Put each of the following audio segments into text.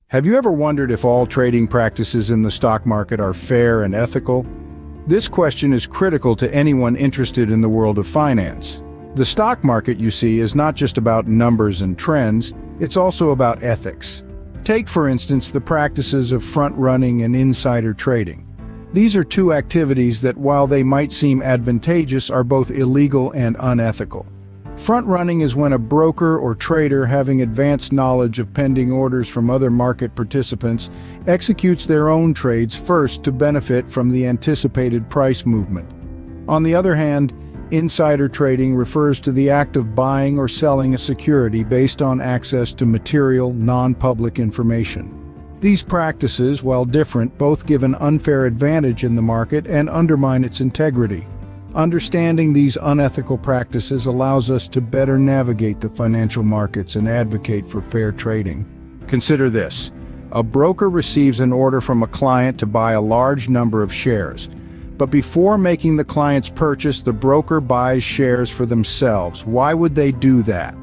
Have you ever wondered if all trading practices in the stock market are fair and ethical? This question is critical to anyone interested in the world of finance. The stock market, you see, is not just about numbers and trends, it's also about ethics. Take, for instance, the practices of front-running and insider trading. These are two activities that, while they might seem advantageous, are both illegal and unethical. Front-running is when a broker or trader, having advanced knowledge of pending orders from other market participants, executes their own trades first to benefit from the anticipated price movement. On the other hand, insider trading refers to the act of buying or selling a security based on access to material, non-public information. These practices, while different, both give an unfair advantage in the market and undermine its integrity. Understanding these unethical practices allows us to better navigate the financial markets and advocate for fair trading. Consider this. A broker receives an order from a client to buy a large number of shares. But before making the client's purchase, the broker buys shares for themselves. Why would they do that?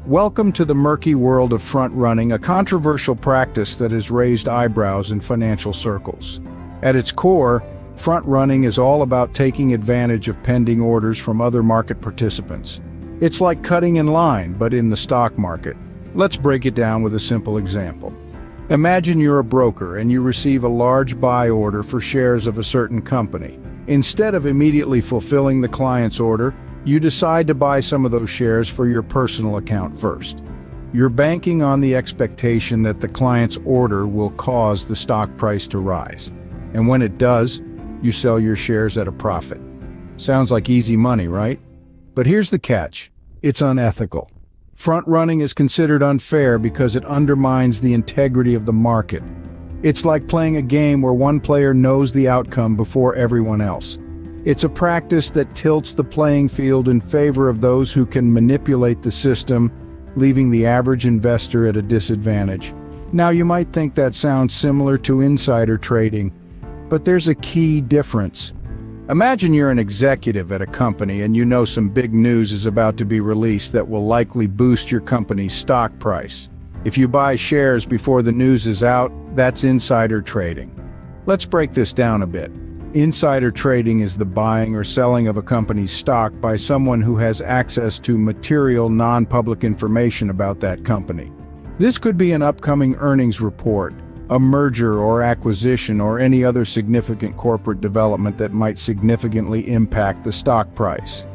Welcome to the murky world of front-running, a controversial practice that has raised eyebrows in financial circles. At its core, front-running is all about taking advantage of pending orders from other market participants. It's like cutting in line, but in the stock market. Let's break it down with a simple example. Imagine you're a broker and you receive a large buy order for shares of a certain company. Instead of immediately fulfilling the client's order, you decide to buy some of those shares for your personal account first. You're banking on the expectation that the client's order will cause the stock price to rise. And when it does, you sell your shares at a profit. Sounds like easy money, right? But here's the catch. It's unethical. Front-running is considered unfair because it undermines the integrity of the market. It's like playing a game where one player knows the outcome before everyone else. It's a practice that tilts the playing field in favor of those who can manipulate the system, leaving the average investor at a disadvantage. Now, you might think that sounds similar to insider trading, but there's a key difference. Imagine you're an executive at a company and you know some big news is about to be released that will likely boost your company's stock price. If you buy shares before the news is out, that's insider trading. Let's break this down a bit. Insider trading is the buying or selling of a company's stock by someone who has access to material, non-public information about that company. This could be an upcoming earnings report, a merger or acquisition, or any other significant corporate development that might significantly impact the stock price.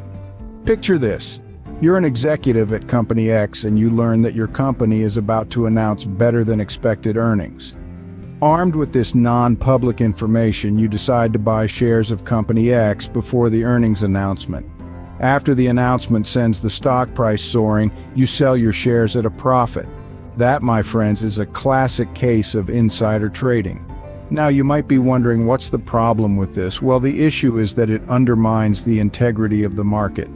Picture this. You're an executive at Company X and you learn that your company is about to announce better than expected earnings. Armed with this non-public information, you decide to buy shares of Company X before the earnings announcement. After the announcement sends the stock price soaring, you sell your shares at a profit. That, my friends, is a classic case of insider trading. Now, you might be wondering, what's the problem with this? Well, the issue is that it undermines the integrity of the market.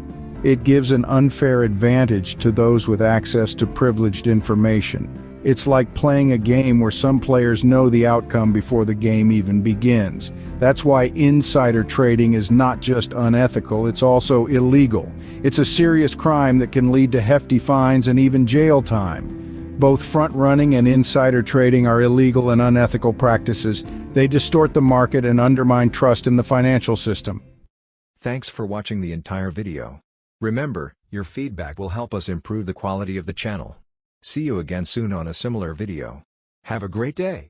It gives an unfair advantage to those with access to privileged information. It's like playing a game where some players know the outcome before the game even begins. That's why insider trading is not just unethical, it's also illegal. It's a serious crime that can lead to hefty fines and even jail time. Both front-running and insider trading are illegal and unethical practices. They distort the market and undermine trust in the financial system. Thanks for watching the entire video. Remember, your feedback will help us improve the quality of the channel. See you again soon on a similar video. Have a great day.